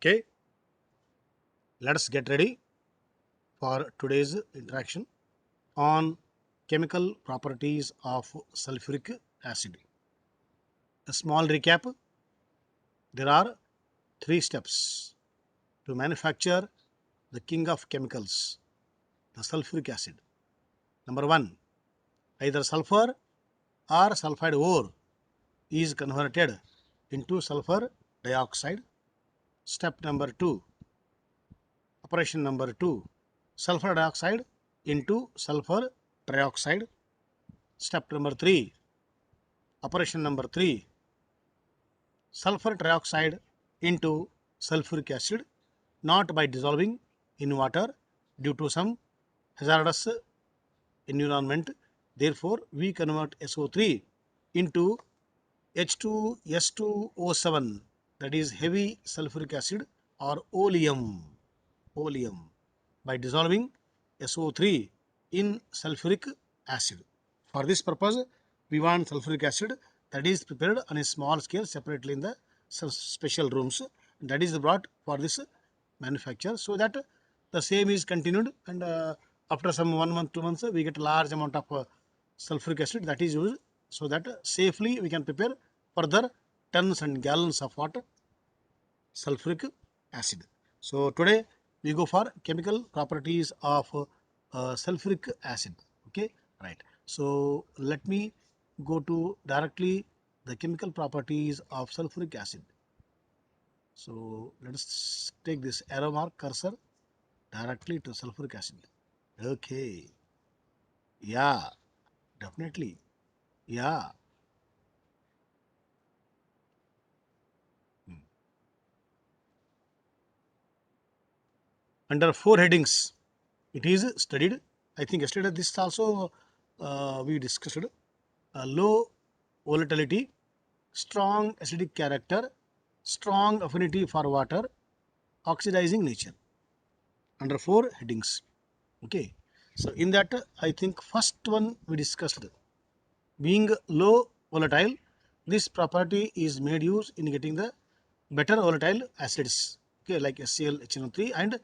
Okay, let's get ready for today's interaction on chemical properties of sulfuric acid. A small recap: there are three steps to manufacture the king of chemicals, the sulfuric acid. Number one, either sulfur or sulfide ore is converted into sulfur dioxide. Step number two, operation number two, sulfur dioxide into sulfur trioxide. Step number three, operation number three, sulfur trioxide into sulfuric acid, not by dissolving in water due to some hazardous environment. Therefore, we convert SO3 into H2S2O7, that is heavy sulfuric acid or oleum, by dissolving SO3 in sulfuric acid. For this purpose, we want sulfuric acid that is prepared on a small scale separately in the special rooms, that is brought for this manufacture, so that the same is continued, and after some 1 month, 2 months, we get a large amount of sulfuric acid that is used, so that safely we can prepare further tons and gallons of what? Sulfuric acid. So today we go for chemical properties of sulfuric acid. Okay, right. So let me go to directly the chemical properties of sulfuric acid. So let us take this arrow mark cursor directly to sulfuric acid. Okay, yeah, definitely, yeah. Under four headings it is studied. I think yesterday this also we discussed. Low volatility, strong acidic character, strong affinity for water, oxidizing nature, under four headings. Okay, so in that I think first one we discussed, being low volatile, this property is made use in getting the better volatile acids, okay, like HCl, HNO3 and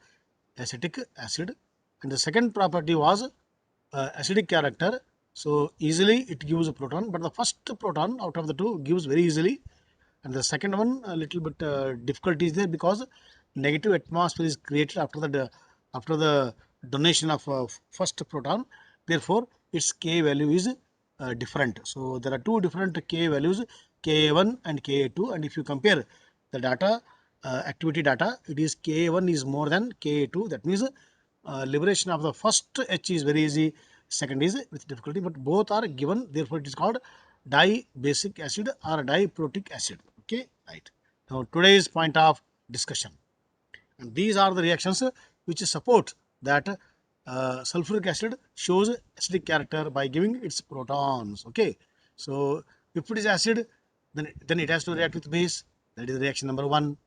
acetic acid. And the second property was acidic character, so easily it gives a proton, but the first proton out of the two gives very easily, and the second one a little bit difficulty is there, because negative atmosphere is created after the donation of first proton. Therefore its K value is different. So there are two different K values, Ka1 and Ka2, and if you compare the data, activity data, it is Ka1 is more than Ka2. That means liberation of the first H is very easy, second is with difficulty, but both are given. Therefore it is called dibasic acid or diprotic acid. Okay, right. Now today's point of discussion, and these are the reactions which support that sulfuric acid shows acidic character by giving its protons. Okay, so if it is acid, then it has to react with base. That is reaction number one.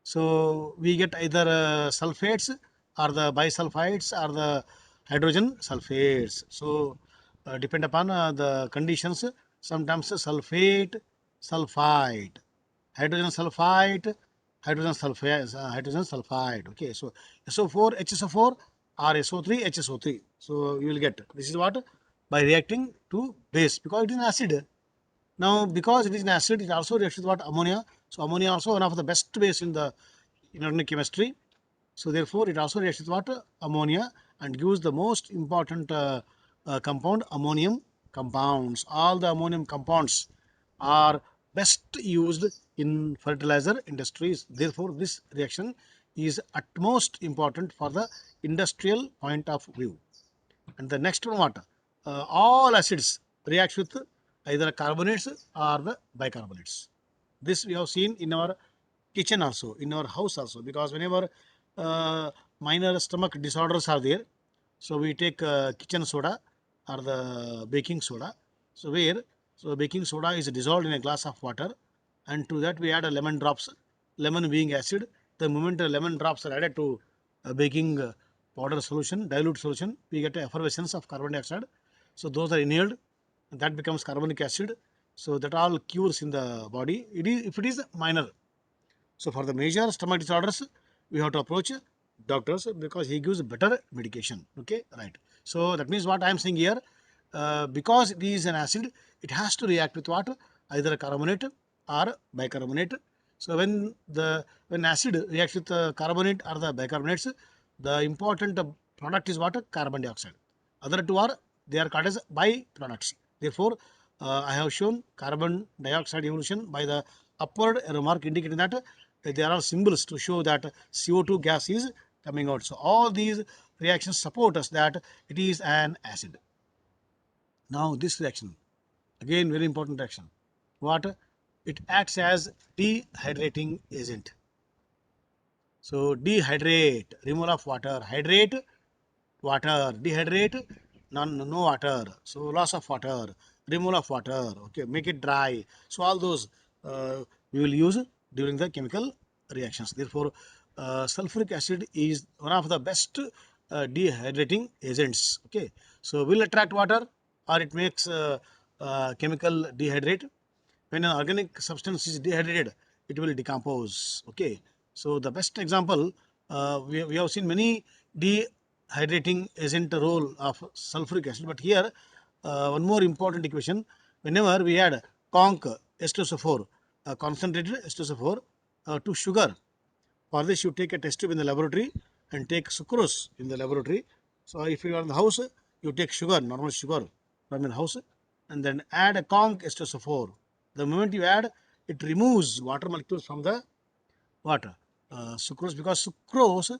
So we get either sulfates or the bisulfides or the hydrogen sulfates. So depend upon the conditions, sometimes sulfate, sulfide, hydrogen sulfide, hydrogen sulfide. Okay, so SO4, HSO4 or SO3, HSO3. So you will get, this is what, by reacting to base, because it is an acid. Now, because it is an acid, it also reacts with what? Ammonia. So ammonia also one of the best base in the inorganic chemistry. So therefore, it also reacts with what? Ammonia, and gives the most important compound, ammonium compounds. All the ammonium compounds are best used in fertilizer industries. Therefore, this reaction is utmost important for the industrial point of view. And the next one, what? All acids react with either carbonates or the bicarbonates. This we have seen in our kitchen also, in our house also, because whenever minor stomach disorders are there, so we take kitchen soda or the baking soda. So baking soda is dissolved in a glass of water, and to that we add a lemon drops, lemon being acid. The moment the lemon drops are added to baking powder solution, dilute solution, we get effervescence of carbon dioxide. So those are inhaled, and that becomes carbonic acid. So that all cures in the body. It is, if it is minor. So for the major stomach disorders, we have to approach doctors because he gives better medication. Okay, right. So that means what I am saying here, because it is an acid, it has to react with what? Either a carbonate or bicarbonate. So when acid reacts with carbonate or the bicarbonates, the important product is what? Carbon dioxide. Other two are, they are called as byproducts. Therefore, I have shown carbon dioxide evolution by the upward arrow mark indicating that there are symbols to show that CO2 gas is coming out. So all these reactions support us that it is an acid. Now this reaction, again very important reaction. What? It acts as dehydrating agent. So dehydrate, removal of water, hydrate, water, dehydrate, no water, so loss of water, removal of water, okay, make it dry. So all those we will use during the chemical reactions. Therefore, sulfuric acid is one of the best dehydrating agents. Okay, so will attract water or it makes chemical dehydrate. When an organic substance is dehydrated, it will decompose. Okay, so the best example, we have seen many dehydrating agent role of sulfuric acid, but here one more important equation. Whenever we add conc H2SO4, concentrated H2SO4 to sugar, for this you take a test tube in the laboratory and take sucrose in the laboratory. So if you are in the house, you take sugar, normal sugar from your house, and then add a conc H2SO4. The moment you add, it removes water molecules from the water. Sucrose, because sucrose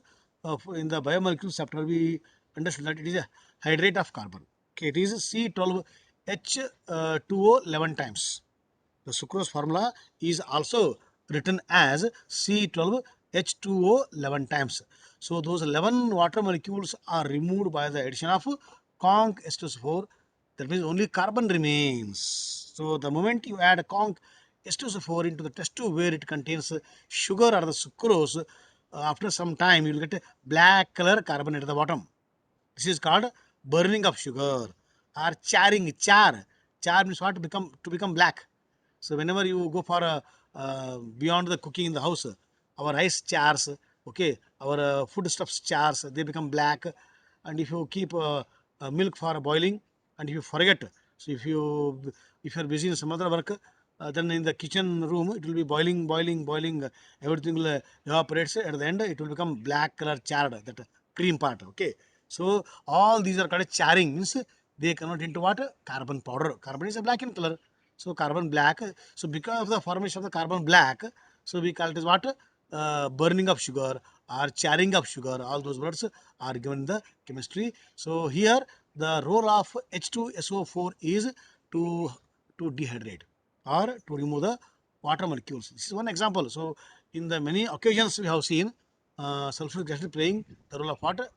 in the biomolecules chapter we understood that it is a hydrate of carbon. Okay, it is C12H2O 11 times. The sucrose formula is also written as C12H2O 11 times. So those 11 water molecules are removed by the addition of conc H2SO4. That means only carbon remains. So the moment you add conc H2SO4 into the test tube where it contains sugar or the sucrose, after some time you will get a black color carbon at the bottom. This is called burning of sugar or charring. Char means what? To become black. So whenever you go for beyond the cooking in the house, our rice chars, okay, our foodstuffs chars, they become black. And if you keep milk for boiling, and if you forget, so if you are busy in some other work, then in the kitchen room it will be boiling, everything will evaporates. At the end, it will become black color charred, that cream part. Okay, so all these are called charring, means they convert into what? Carbon powder. Carbon is a black in color. So carbon black. So because of the formation of the carbon black, so we call it as what? Burning of sugar or charring of sugar. All those words are given in the chemistry. So here the role of H2SO4 is to dehydrate or to remove the water molecules. This is one example. So in the many occasions we have seen sulfuric acid playing the role of water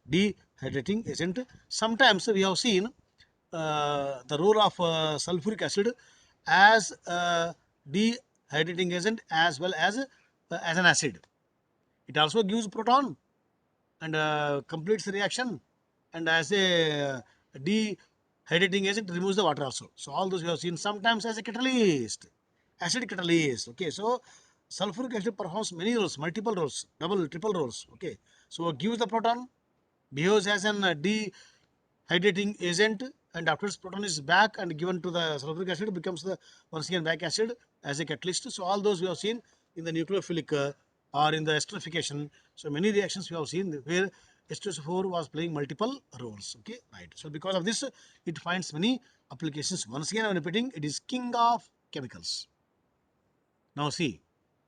dehydrating agent. Sometimes we have seen the role of sulfuric acid as a dehydrating agent as well as an acid. It also gives proton and completes the reaction, and as a dehydrating agent removes the water also. So all those we have seen sometimes as a catalyst, acid catalyst. Okay, so sulfuric acid performs many roles, multiple roles, double, triple roles. Okay, so gives the proton, behaves as an hydrating agent, and afterwards proton is back and given to the sulfuric acid, becomes the once again back acid as a catalyst. So all those we have seen in the nucleophilic or in the esterification. So many reactions we have seen where H2SO4 was playing multiple roles. Okay, right. So because of this, it finds many applications. Once again I am repeating, it is king of chemicals. Now see,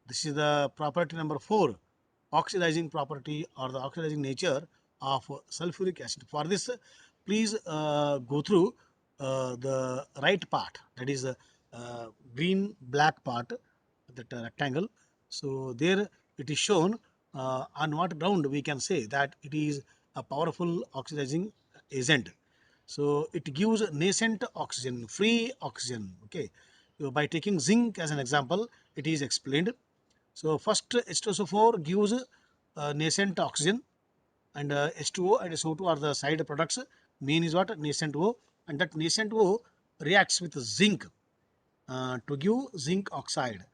this is the property number 4, oxidizing property or the oxidizing nature of sulfuric acid. For this, please go through the right part, that is the green black part, that rectangle. So there it is shown on what ground we can say that it is a powerful oxidizing agent. So it gives nascent oxygen, free oxygen. Okay, so by taking zinc as an example, it is explained. So first H2SO4 gives nascent oxygen, and H2O and SO2 are the side products. Main is what? Nascent O, and that nascent O reacts with zinc to give zinc oxide.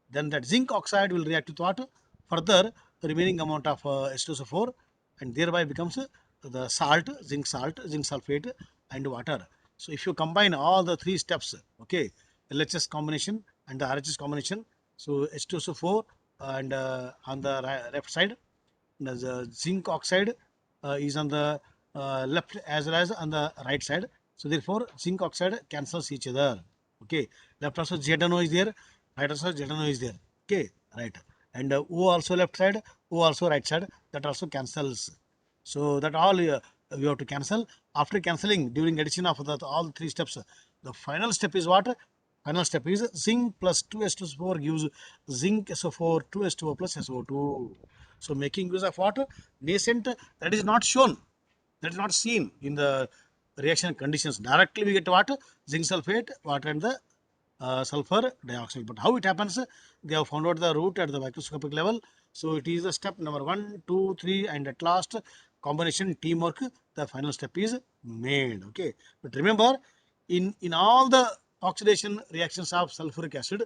then that zinc oxide will react with what? Further, the remaining amount of H2SO4, and thereby becomes the salt, zinc sulfate, and water. So if you combine all the three steps, okay, LHS combination and the RHS combination, so H2SO4 and on the left side, the zinc oxide is on the left as well as on the right side. So therefore, zinc oxide cancels each other. Okay, left also ZNO is there, right also ZNO is there. Okay, right, and O also left side, O also right side. That also cancels. So that all we have to cancel. After cancelling, during addition of all three steps, the final step is what? Final step is zinc plus 2H2SO4 gives zinc SO4 2H2O plus SO2. So making use of what? Nascent, that is not shown, that is not seen in the reaction conditions. Directly we get what? Zinc sulfate, water and the sulfur dioxide. But how it happens? They have found out the route at the microscopic level. So it is the step number 1, 2, 3, and at last combination teamwork. The final step is made. Okay, but remember, in all the oxidation reactions of sulfuric acid,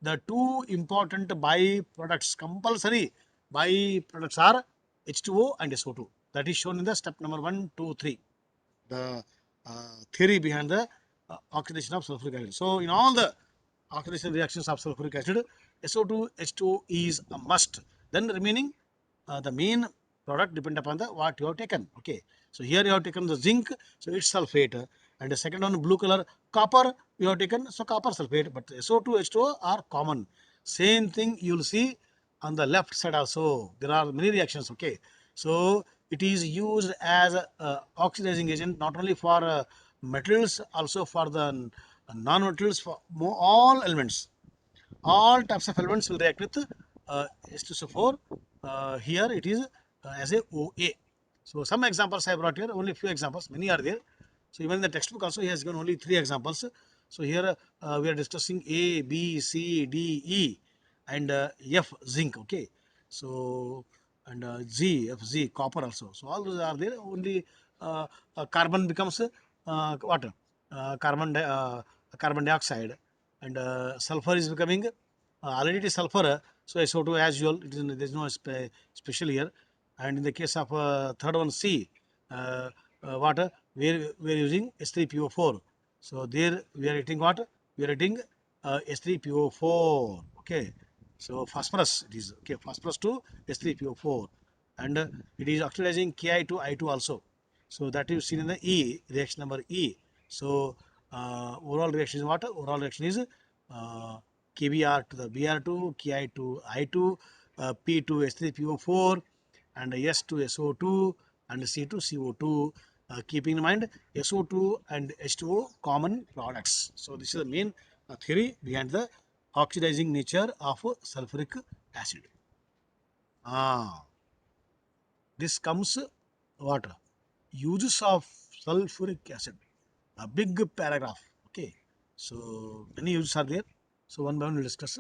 the two important byproducts, compulsory byproducts, are H2O and SO2. That is shown in the step number 1, 2, 3. The theory behind the oxidation of sulfuric acid. So in all the oxidation reactions of sulfuric acid, SO2, H2O is a must. Then the remaining, the main product depend upon the what you have taken. Okay, so here you have taken the zinc, so it's sulfate, and the second one blue color copper you have taken, so copper sulfate. But SO2, H2O are common. Same thing you will see on the left side also. There are many reactions. Okay, so it is used as a oxidizing agent not only for metals, also for the non-metals, for all elements. All types of elements will react with H2SO4. Here it is as a OA. So some examples I brought here, only few examples, many are there. So even in the textbook also he has given only 3 examples. So here we are discussing A, B, C, D, E, and F, zinc. Okay, so and G, F, Z, copper also. So all those are there. Only carbon becomes what? Carbon dioxide, and sulfur is becoming already it is sulfur. So SO2 as usual. It is there is no special here. And in the case of third one C, water, we are using S3PO4. So there we are getting what? We are getting S3PO4. Okay, so phosphorus it is. Okay, phosphorus to S3PO4, and it is oxidizing Ki to I2 also. So that is seen in the E, reaction number E. So overall reaction is what? Overall reaction is KBr to the Br2, Ki to I2, P to S3PO4, and S to SO2, and C to CO2. Keeping in mind SO2 and H2O common products. So this is the main theory behind the oxidizing nature of sulfuric acid. This comes what? Uses of sulfuric acid. A big paragraph. Okay, so many uses are there. So one by one we'll discuss.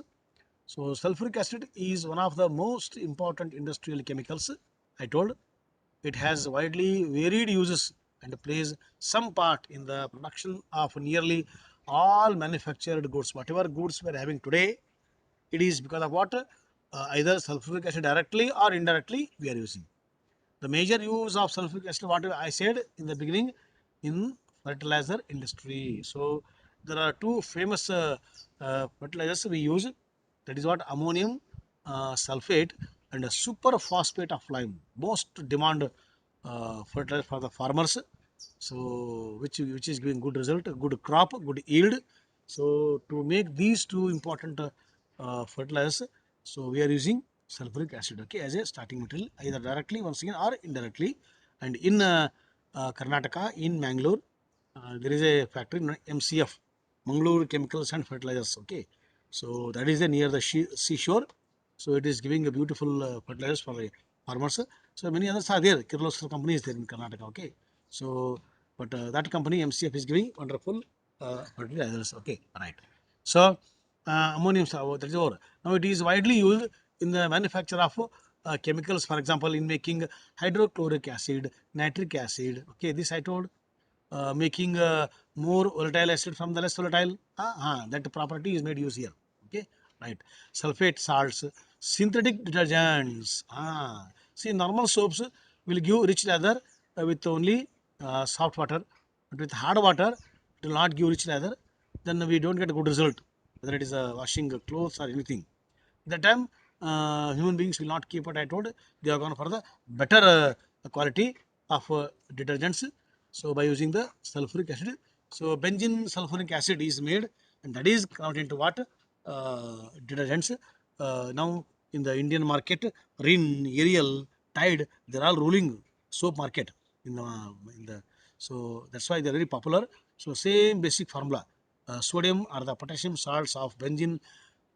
So sulfuric acid is one of the most important industrial chemicals. I told it has widely varied uses and plays some part in the production of nearly all manufactured goods. Whatever goods we are having today, it is because of what? Either sulfuric acid directly or indirectly we are using. The major use of sulfuric acid, what I said in the beginning, in fertilizer industry. So there are two famous fertilizers we use. That is what? Ammonium sulfate and a superphosphate of lime. Most demand fertilizer for the farmers. So which is giving good result, good crop, good yield. So to make these two important fertilizers, so we are using sulfuric acid, okay, as a starting material, either directly once again or indirectly. And in Karnataka, in Mangalore, there is a factory MCF, Mangalore Chemicals and Fertilizers. Okay, so that is near the seashore. So it is giving a beautiful fertilizers for the farmers. So many others are there. Kirloskar company is there in Karnataka. Okay, so but that company MCF is giving wonderful fertilizers. Okay, right. So ammonium sulfate, that is over. Now it is widely used in the manufacture of chemicals, for example, in making hydrochloric acid, nitric acid. Okay, this I told. Making more volatile acid from the less volatile, that property is made use here. Okay, right? Sulfate salts, synthetic detergents. See, normal soaps will give rich lather with only soft water, but with hard water, it will not give rich lather. Then we don't get a good result, whether it is washing clothes or anything. That time, human beings will not keep what I told. They are gone for the better quality of detergents. So by using the sulfuric acid, so benzene sulfuric acid is made, and that is converted into what detergents. Now in the Indian market, Rin, Ariel, Tide, they're all ruling soap market in the. So that's why they're very popular. So same basic formula. Sodium or the potassium salts of benzene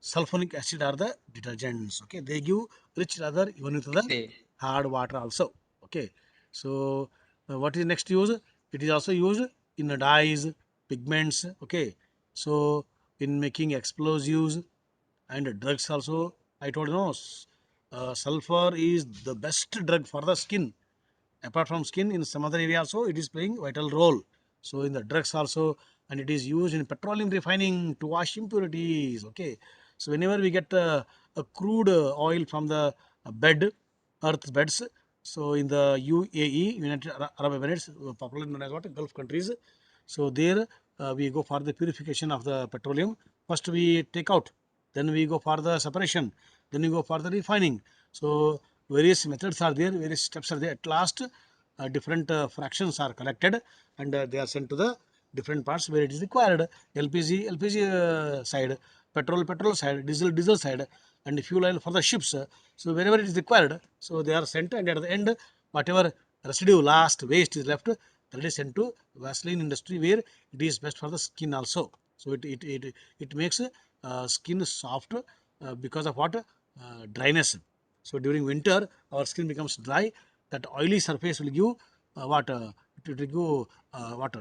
sulfonic acid are the detergents. Okay, they give rich lather even with the Okay. hard water also. Okay, so what is next use? It is also used in the dyes, pigments. Okay, so in making explosives and drugs also. I told you no, sulfur is the best drug for the skin. Apart from skin, in some other area also it is playing vital role. So in the drugs also, and it is used in petroleum refining to wash impurities. Okay, so whenever we get a crude oil from the bed, earth beds, so in the UAE, United Arab Emirates, popularly known as what, Gulf countries, so there we go for the purification of the petroleum. First we take out, then we go for the separation, then we go for the refining. So various methods are there, various steps are there. At last, different fractions are collected, and they are sent to the different parts where it is required. LPG side, petrol side, diesel side, and fuel oil for the ships. So wherever it is required, so they are sent, and at the end, whatever residue, last waste is left, that is sent to Vaseline industry, where it is best for the skin also. So it makes skin soft because of what, dryness. So during winter, our skin becomes dry. That oily surface will give what it will give what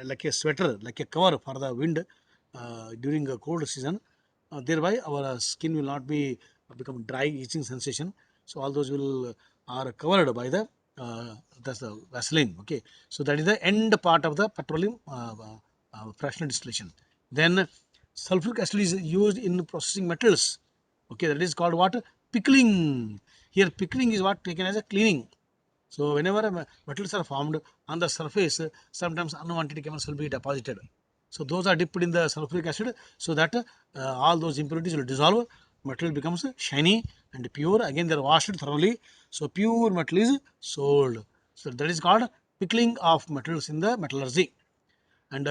like a sweater, like a cover for the wind during a cold season. Thereby, our skin will not be become dry, itching sensation. So all those will are covered by the that's the Vaseline. Okay, so that is the end part of the petroleum fractional distillation. Then sulfuric acid is used in processing metals. Okay, that is called what, pickling. Here pickling is what taken as a cleaning. So whenever metals are formed on the surface, sometimes unwanted chemicals will be deposited. So those are dipped in the sulfuric acid, so that all those impurities will dissolve. Metal becomes shiny and pure. Again, they are washed thoroughly. So pure metal is sold. So that is called pickling of metals in the metallurgy. And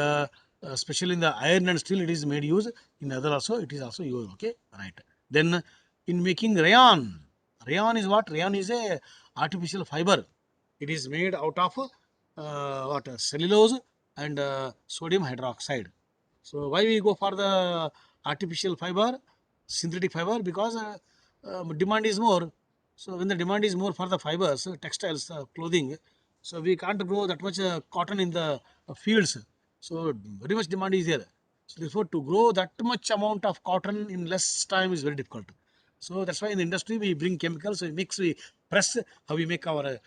especially in the iron and steel, it is made use. In other also, it is also used. Okay, right. Then in making rayon, rayon is what? Rayon is a artificial fiber. It is made out of what, cellulose and sodium hydroxide. So why we go for the artificial fiber, synthetic fiber? Because demand is more. So when the demand is more for the fibers, textiles, clothing, so we can't grow that much cotton in the fields. So very much demand is there. So therefore, to grow that much amount of cotton in less time is very difficult. So that's why in the industry we bring chemicals, we mix, we press. How we make our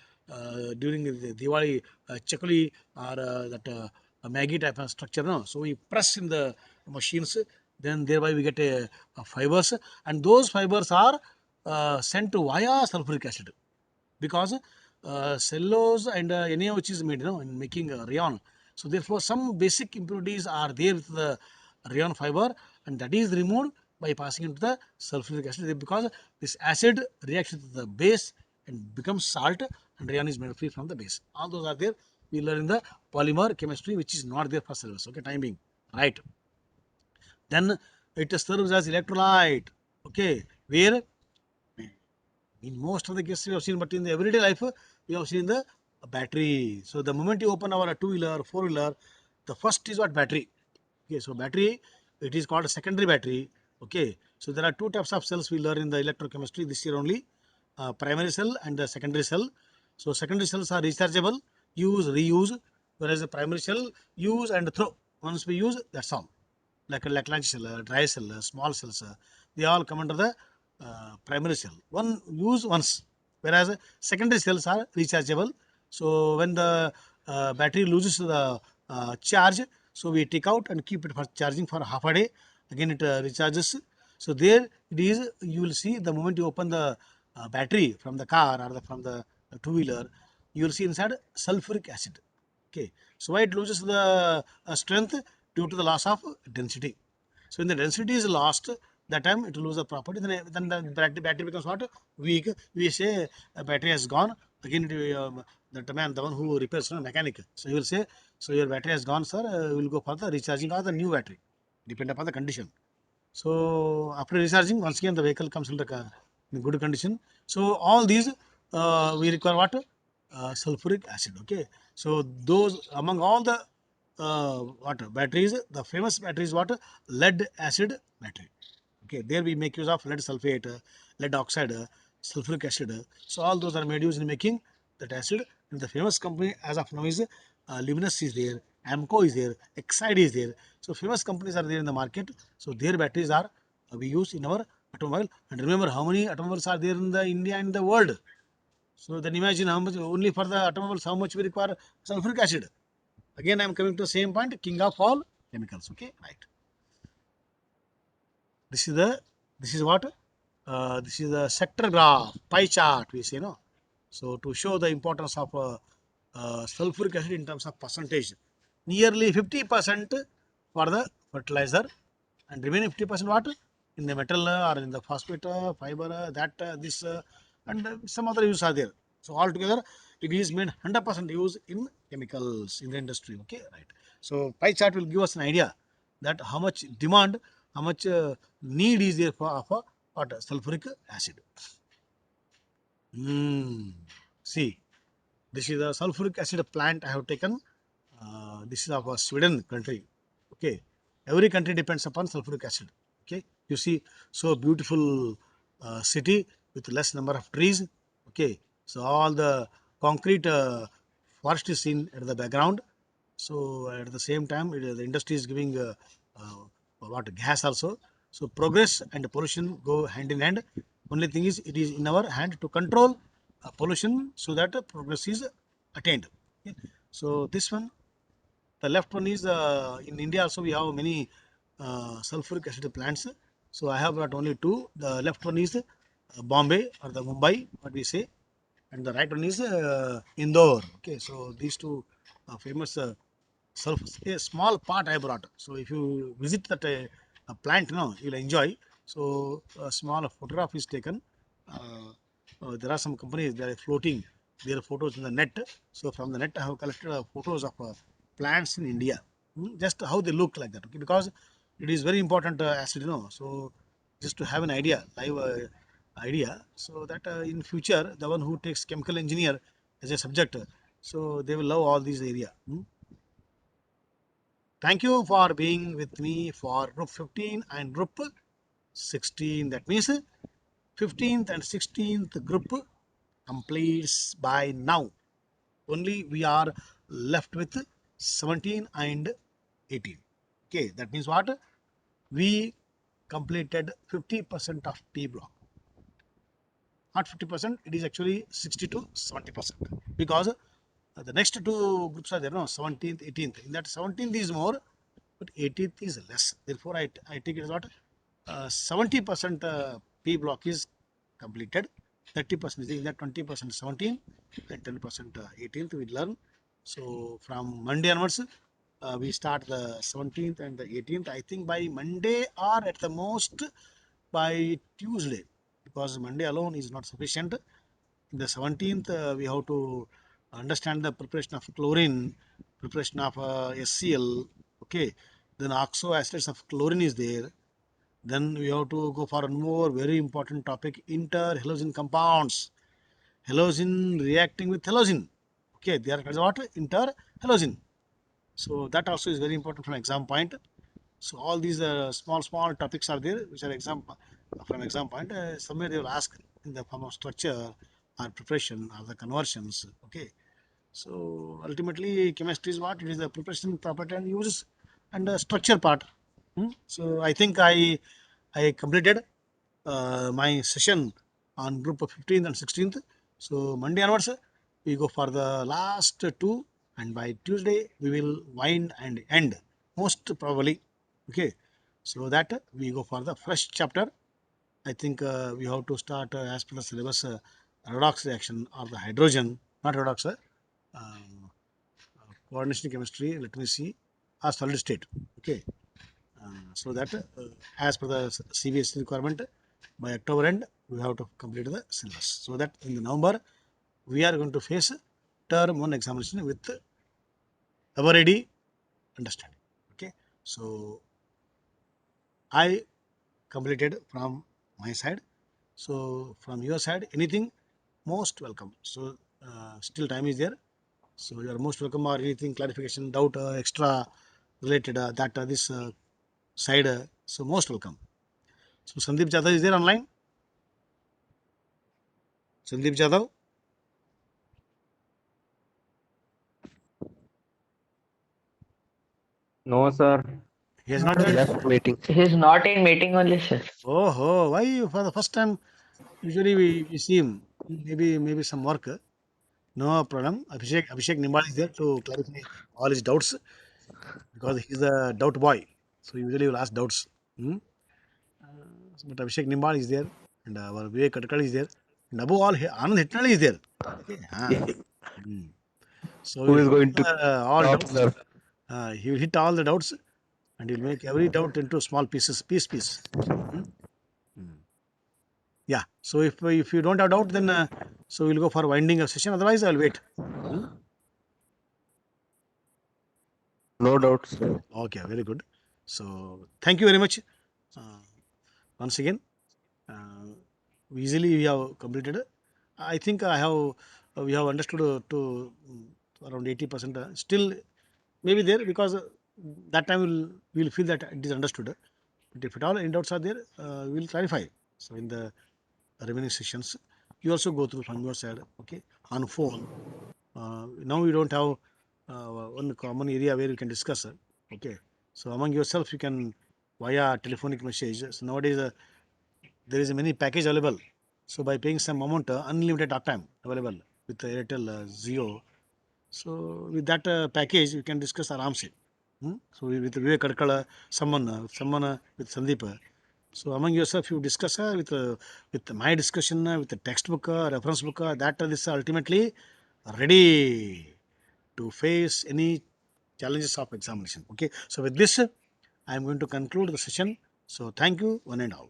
during the Diwali chakli or that Maggi type of structure. No, so we press in the machines. Then thereby we get a fibers, and those fibers are sent to via sulfuric acid, because cellulose and any which is made, in making rayon. So therefore, some basic impurities are there with the rayon fiber, and that is removed by passing into the sulfuric acid, because this acid reacts with the base and becomes salt, and rayon is made free from the base. All those are there. We learn in the polymer chemistry, which is not there for syllabus. Okay, time being, right. Then it serves as electrolyte. Okay, where in most of the cases we have seen, but in the everyday life we have seen the battery. So the moment you open our two-wheeler, four-wheeler, the first is what, battery. Okay, so battery, it is called a secondary battery. Okay, so there are two types of cells we learn in the electrochemistry this year only, primary cell and the secondary cell. So secondary cells are rechargeable, use, reuse, whereas the primary cell, use and throw. Once we use, that's all. Like large cell, dry cell, small cells, they all come under the primary cell. One use once, whereas secondary cells are rechargeable. So when the battery loses the charge, so we take out and keep it for charging for half a day. Again, it recharges. So there it is. You will see the moment you open the battery from the car or from the two-wheeler, you will see inside sulfuric acid. Okay, so why it loses the strength? Due to the loss of density. So when the density is lost, that time it will lose the property. Then the battery becomes what? Weak. We say a battery has gone. Again, the man, the one who repairs, mechanic. So he will say, so your battery has gone, sir. We will go for the recharging of the new battery, depend upon the condition. So after recharging, once again the vehicle comes in good condition. So all these we require what? Sulfuric acid. Okay. So those among all the what batteries, the famous battery is what? Lead acid battery. Okay. There we make use of lead sulfate, lead oxide, sulfuric acid. So all those are made use in making that acid. And the famous company as of now is Luminous is there, Amco is there, Exide is there. So famous companies are there in the market. So their batteries are we use in our automobile. And remember how many automobiles are there in the India and the world. So then imagine how much only for the automobiles how much we require sulfuric acid. Again I am coming to the same point, king of all chemicals. Okay, right. This is the this is what this is the sector graph pie chart we say no. So to show the importance of sulfuric acid in terms of percentage, nearly 50% for the fertilizer and remaining 50% what in the metal or in the phosphate fiber that this and some other use are there. So altogether it is made 100% use in chemicals in the industry. Okay, right. So pie chart will give us an idea that how much demand, how much need is there for what sulfuric acid. See, this is a sulfuric acid plant I have taken. This is of Sweden country. Okay, every country depends upon sulfuric acid. Okay, you see, so beautiful city with less number of trees. Okay, so all the concrete forest is seen at the background. So at the same time, the industry is giving what gas also. So progress and pollution go hand in hand. Only thing is, it is in our hand to control pollution so that progress is attained. Okay. So this one, the left one is in India also we have many sulfuric acid plants. So I have not only two. The left one is Bombay or the Mumbai, what we say, and the right one is Indore. Okay, so these two famous a small part I brought. So if you visit that plant, you'll enjoy. So a small photograph is taken. There are some companies that are floating their photos in the net. So from the net, I have collected photos of plants in India. Just how they look like that. Okay, because it is very important acid, So just to have an idea, live idea, so that in future the one who takes chemical engineer as a subject, so they will love all these area. Thank you for being with me for group 15 and group 16. That means 15th and 16th group completes by now. Only we are left with 17 and 18. Okay, that means what? We completed 50% of P block. Not 50%, it is actually 60 to 70%. Because the next two groups are there, 17th, 18th. In that 17th is more, but 18th is less. Therefore, I take it as what? 70% P block is completed. 30% is in that 20% 17 and 10% 18th we learn. So from Monday onwards, we start the 17th and the 18th. I think by Monday or at the most by Tuesday, because Monday alone is not sufficient. In the 17th, we have to understand the preparation of chlorine, preparation of SCl. Okay, then oxo acids of chlorine is there. Then we have to go for one more very important topic, interhalosine compounds. Halosine reacting with halosine. Okay, they are what? Interhalosine. So that also is very important from exam point. So all these small topics are there, which are from exam point. Somewhere they will ask in the form of structure or preparation or the conversions. Okay. So ultimately, chemistry is what? It is the preparation, property, and uses, and the structure part. So I think I completed my session on group of 15th and 16th. So Monday onwards, we go for the last two, and by Tuesday we will wind and end most probably. Okay. So that we go for the fresh chapter. I think we have to start as per the syllabus redox reaction or the hydrogen, not redox, coordination chemistry. Let me see, solid state. Okay, so that as per the CBSE requirement, by October end we have to complete the syllabus. So that in the November we are going to face term one examination with our ready understanding. Okay, so I completed from my side. So from your side, anything, most welcome. So still time is there. So you are most welcome, or anything clarification, doubt, extra related that this side. So most welcome. So Sandeep Jadhav is there online. Sandeep Jadhav, No, sir. he has not joined. Left meeting. He's not in meeting only, sir. Oh, why for the first time? Usually we see him. Maybe some work. No problem. Abhishek Nimbal is there to clarify all his doubts because he's a doubt boy. So usually will ask doubts. Hmm? But Abhishek Nimbal is there, and our Vivek Katkar is there, and above all, Anand Hetnali is there. Okay, hmm. So Who we'll is complete going to all top, doubts. sir? He will hit all the doubts, and he'll make every doubt into small pieces, piece. Hmm? Yeah. So if you don't have doubt, then so we'll go for winding a session. Otherwise, I'll wait. Hmm? No doubts. Okay, very good. So thank you very much. Uh, Once again, uh, easily we have completed. I think I have we have understood to around 80%. Still, maybe there because that time we'll feel that it is understood. But if at all any doubts are there, we'll clarify. So in the remaining sessions, you also go through from your side. Okay, on phone. Now we don't have one common area where you can discuss. Okay, so among yourself you can via telephonic message. So nowadays there is a many package available. So by paying some amount, unlimited talk time available with the Airtel Zio. So with that package, you can discuss aramse. So with Vivek Kadkala, someone with Sandeep. So among yourself, you discuss with my discussion, with the textbook, reference book, that is ultimately ready to face any challenges of examination. Okay. So with this, I am going to conclude the session. So thank you, one and all.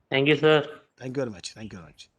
Thank you, sir. Thank you very much. Thank you very much.